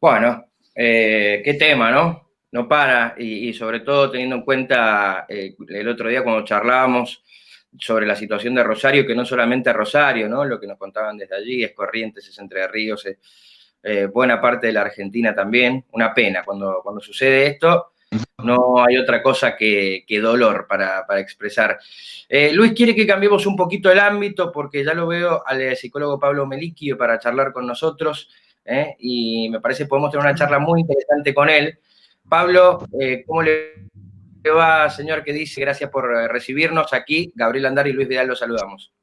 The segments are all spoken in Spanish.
Bueno, qué tema, ¿no? No para, y sobre todo teniendo en cuenta el otro día cuando charlábamos sobre la situación de Rosario, que no solamente Rosario, ¿no? Lo que nos contaban desde allí, es Corrientes, es Entre Ríos, es buena parte de la Argentina también. Una pena, cuando sucede esto, no hay otra cosa que dolor para expresar. Luis quiere que cambiemos un poquito el ámbito, porque ya lo veo al psicólogo Pablo Melicchio para charlar con nosotros. Y me parece que podemos tener una charla muy interesante con él. Pablo, ¿cómo le va, señor? ¿Qué dice? Gracias por recibirnos aquí. Gabriel Andar y Luis Vidal los saludamos.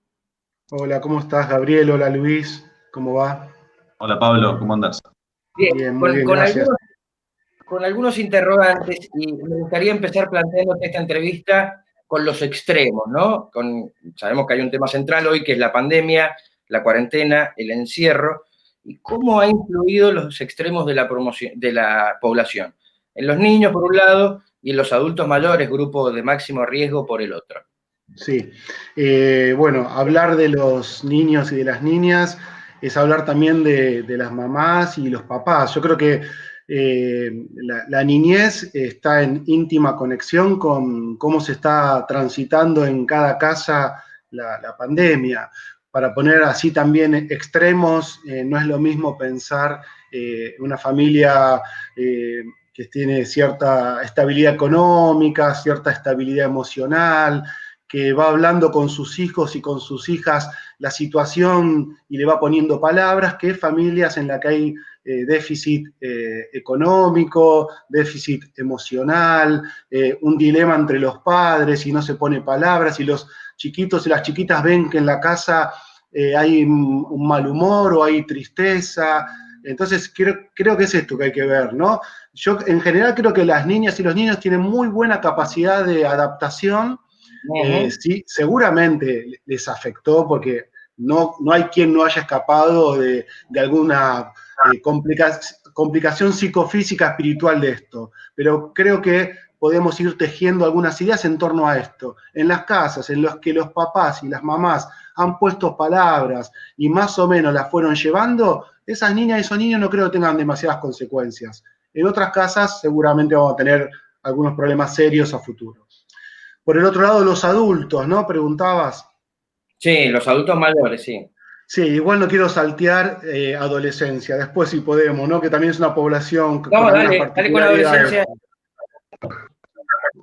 Hola, ¿cómo estás, Gabriel? Hola, Luis. ¿Cómo va? Hola Pablo, ¿cómo andás? Bien, Bien, muy bien, con gracias. algunos interrogantes, y me gustaría empezar planteándote esta entrevista con los extremos, ¿no? Sabemos que hay un tema central hoy, que es la pandemia, la cuarentena, el encierro, y cómo ha influido los extremos de de la población. En los niños, por un lado, y en los adultos mayores, grupo de máximo riesgo, por el otro. Sí. Bueno, hablar de los niños y de las niñas es hablar también de las mamás y los papás. Yo creo que la niñez está en íntima conexión con cómo se está transitando en cada casa la pandemia. Para poner así también extremos, no es lo mismo pensar una familia que tiene cierta estabilidad económica, cierta estabilidad emocional, que va hablando con sus hijos y con sus hijas la situación y le va poniendo palabras, que familias en las que hay déficit económico, déficit emocional, un dilema entre los padres y no se pone palabras y los chiquitos y las chiquitas ven que en la casa hay un mal humor o hay tristeza. Entonces creo que es esto que hay que ver, ¿no? Yo en general creo que las niñas y los niños tienen muy buena capacidad de adaptación. Sí, seguramente les afectó porque no hay quien no haya escapado de alguna complicación psicofísica espiritual de esto, pero creo que podemos ir tejiendo algunas ideas en torno a esto. En las casas en las que los papás y las mamás han puesto palabras y más o menos las fueron llevando, esas niñas y esos niños no creo que tengan demasiadas consecuencias. En otras casas seguramente vamos a tener algunos problemas serios a futuro. Por el otro lado, los adultos, ¿no? Preguntabas. Sí, los adultos mayores, sí. Sí, igual no quiero saltear adolescencia, después si podemos, ¿no? Que también es una población con No, algunas dale con particularidades. adolescencia.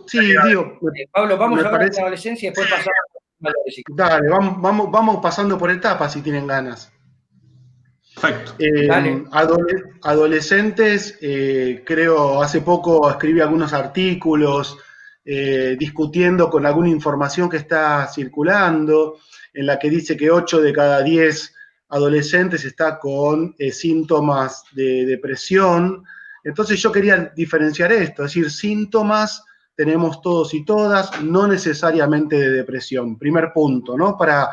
Sí, digo, Pablo, vamos me ahora con parece. adolescencia y después pasamos a mayores. Dale, vamos pasando por etapas si tienen ganas. Perfecto. Adolescentes, creo, hace poco escribí algunos artículos discutiendo con alguna información que está circulando, en la que dice que 8 de cada 10 adolescentes está con síntomas de depresión. Entonces yo quería diferenciar esto, es decir, síntomas tenemos todos y todas, no necesariamente de depresión. Primer punto, ¿no? Para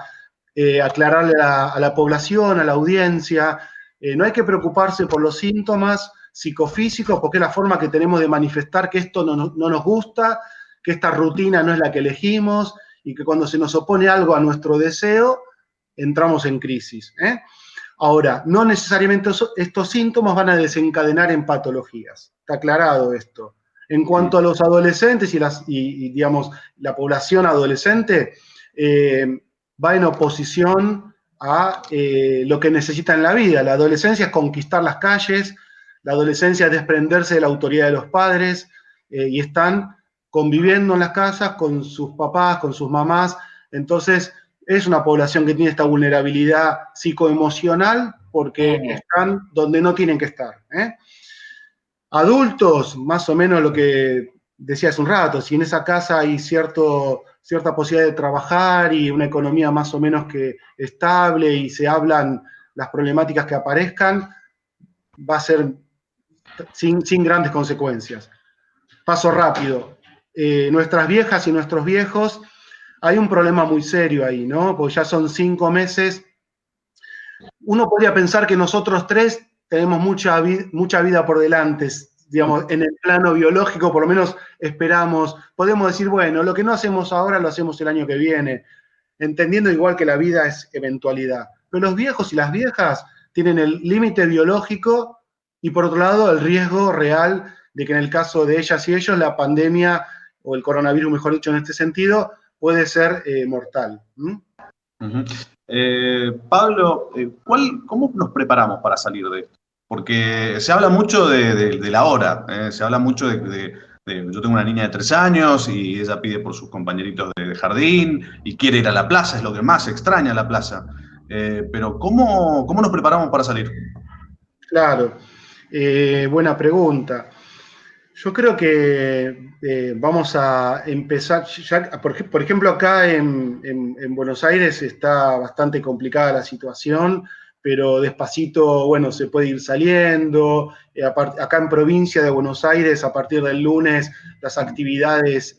aclararle a la población, a la audiencia, no hay que preocuparse por los síntomas psicofísicos porque es la forma que tenemos de manifestar que esto no nos gusta, que esta rutina no es la que elegimos y que cuando se nos opone algo a nuestro deseo, entramos en crisis. Ahora, no necesariamente estos síntomas van a desencadenar en patologías. Está aclarado esto. En cuanto a los adolescentes y digamos, la población adolescente, va en oposición a lo que necesita en la vida. La adolescencia es conquistar las calles, la adolescencia es desprenderse de la autoridad de los padres y están conviviendo en las casas con sus papás, con sus mamás. Entonces, es una población que tiene esta vulnerabilidad psicoemocional porque están donde no tienen que estar. Adultos, más o menos lo que decía hace un rato, si en esa casa hay cierta posibilidad de trabajar y una economía más o menos que estable y se hablan las problemáticas que aparezcan, va a ser sin grandes consecuencias. Paso rápido. Nuestras viejas y nuestros viejos, hay un problema muy serio ahí, ¿no? Porque ya son 5 meses. Uno podría pensar que nosotros tres tenemos mucha vida por delante, digamos, en el plano biológico, por lo menos esperamos, podemos decir, bueno, lo que no hacemos ahora lo hacemos el año que viene, entendiendo igual que la vida es eventualidad. Pero los viejos y las viejas tienen el límite biológico y por otro lado el riesgo real de que en el caso de ellas y ellos la pandemia, o el coronavirus mejor dicho en este sentido, puede ser mortal. Uh-huh. Pablo, ¿cómo nos preparamos para salir de esto? Porque se habla mucho de la hora, se habla mucho yo tengo una niña de 3 años y ella pide por sus compañeritos de jardín y quiere ir a la plaza, es lo que más extraña la plaza. Pero ¿cómo nos preparamos para salir? Claro, buena pregunta. Yo creo que vamos a empezar, por ejemplo, acá en Buenos Aires está bastante complicada la situación, pero despacito, bueno, se puede ir saliendo. Acá en provincia de Buenos Aires, a partir del lunes, las actividades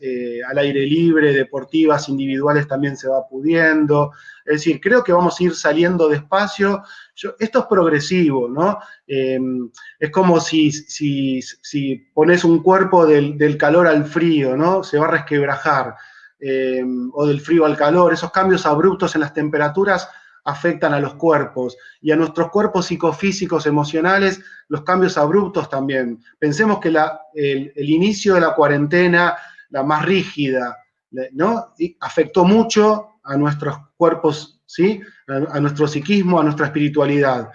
al aire libre, deportivas, individuales, también se va pudiendo. Es decir, creo que vamos a ir saliendo despacio. Esto es progresivo, ¿no? Es como si pones un cuerpo del calor al frío, ¿no? Se va a resquebrajar, o del frío al calor. Esos cambios abruptos en las temperaturas afectan a los cuerpos y a nuestros cuerpos psicofísicos, emocionales, los cambios abruptos también. Pensemos que el inicio de la cuarentena, la más rígida, ¿no? Afectó mucho a nuestros cuerpos, ¿sí? A nuestro psiquismo, a nuestra espiritualidad.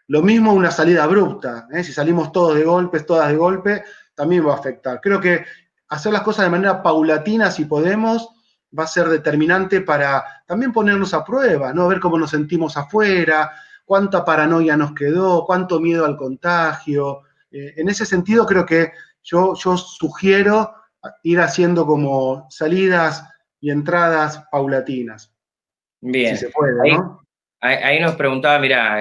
Lo mismo una salida abrupta, ¿eh? Si salimos todos de golpe, todas de golpe, también va a afectar. Creo que hacer las cosas de manera paulatina, si podemos, va a ser determinante para también ponernos a prueba, ¿no? Ver cómo nos sentimos afuera, cuánta paranoia nos quedó, cuánto miedo al contagio. En ese sentido, creo que yo sugiero ir haciendo como salidas y entradas paulatinas. Bien. Si se puede, ¿no? Ahí nos preguntaba, mira,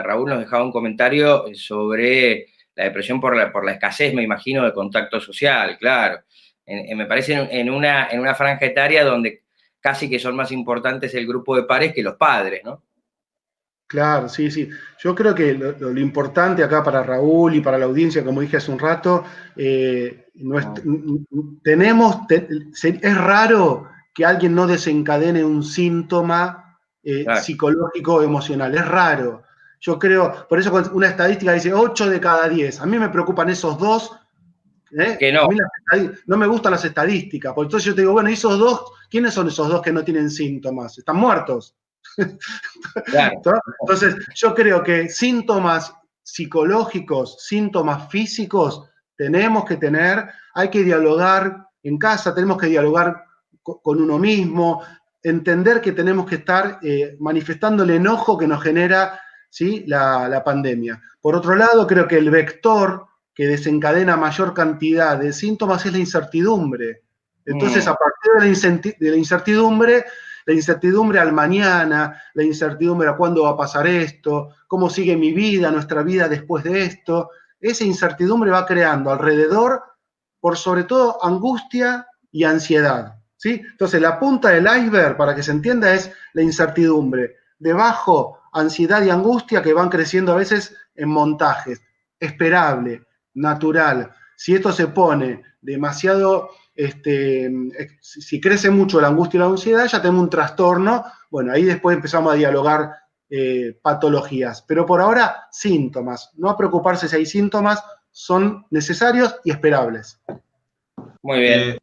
Raúl nos dejaba un comentario sobre la depresión por la escasez, me imagino, de contacto social, claro. Me parece en una franja etaria donde casi que son más importantes el grupo de pares que los padres, ¿no? Claro, sí, sí. Yo creo que lo importante acá para Raúl y para la audiencia, como dije hace un rato, es raro que alguien no desencadene un síntoma Claro. psicológico emocional, es raro. Yo creo, por eso una estadística dice 8 de cada 10. A mí me preocupan esos dos. Que A no. mí no me gustan las estadísticas, porque entonces yo te digo, bueno, ¿y esos dos? ¿Quiénes son esos dos que no tienen síntomas? ¿Están muertos? Claro. Entonces, yo creo que síntomas psicológicos, síntomas físicos, tenemos que tener, hay que dialogar en casa, tenemos que dialogar con uno mismo, entender que tenemos que estar manifestando el enojo que nos genera, ¿sí? la pandemia. Por otro lado, creo que el vector que desencadena mayor cantidad de síntomas es la incertidumbre. Entonces, a partir de la incertidumbre al mañana, la incertidumbre a cuándo va a pasar esto, cómo sigue mi vida, nuestra vida después de esto, esa incertidumbre va creando alrededor, por sobre todo, angustia y ansiedad, ¿sí? Entonces, la punta del iceberg, para que se entienda, es la incertidumbre. Debajo, ansiedad y angustia que van creciendo a veces en montajes. Esperable, natural. Si esto se pone demasiado, si crece mucho la angustia y la ansiedad, ya tengo un trastorno. Bueno, ahí después empezamos a dialogar patologías. Pero por ahora, síntomas. No a preocuparse si hay síntomas, son necesarios y esperables. Muy bien.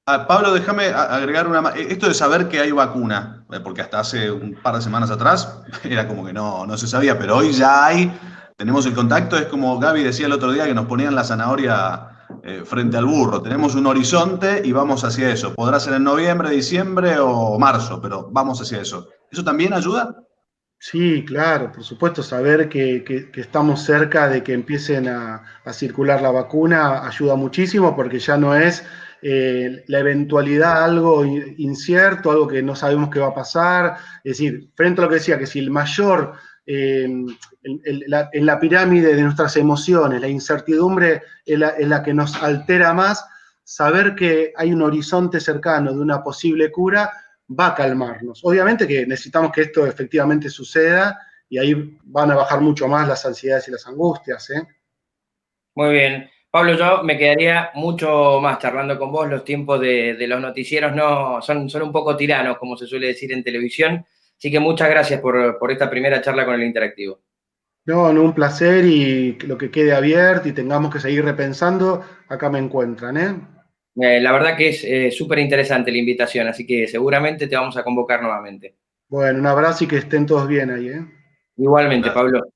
Pablo, déjame agregar una más. Esto de saber que hay vacuna, porque hasta hace un par de semanas atrás era como que no se sabía, pero hoy ya hay, tenemos el contacto, es como Gaby decía el otro día que nos ponían la zanahoria frente al burro. Tenemos un horizonte y vamos hacia eso. Podrá ser en noviembre, diciembre o marzo, pero vamos hacia eso. ¿Eso también ayuda? Sí, claro, por supuesto, saber que estamos cerca de que empiecen a circular la vacuna ayuda muchísimo porque ya no es la eventualidad algo incierto, algo que no sabemos qué va a pasar. Es decir, frente a lo que decía, que si el mayor, en la pirámide de nuestras emociones, la incertidumbre es la que nos altera más, saber que hay un horizonte cercano de una posible cura va a calmarnos. Obviamente que necesitamos que esto efectivamente suceda y ahí van a bajar mucho más las ansiedades y las angustias. Muy bien. Pablo, yo me quedaría mucho más charlando con vos. Los tiempos de los noticieros no son un poco tiranos, como se suele decir en televisión. Así que muchas gracias por esta primera charla con el Interactivo. No, no, un placer y lo que quede abierto y tengamos que seguir repensando, acá me encuentran, ¿eh? La verdad que es súper interesante la invitación, así que seguramente te vamos a convocar nuevamente. Bueno, un abrazo y que estén todos bien ahí, ¿eh? Igualmente, Gracias. Pablo.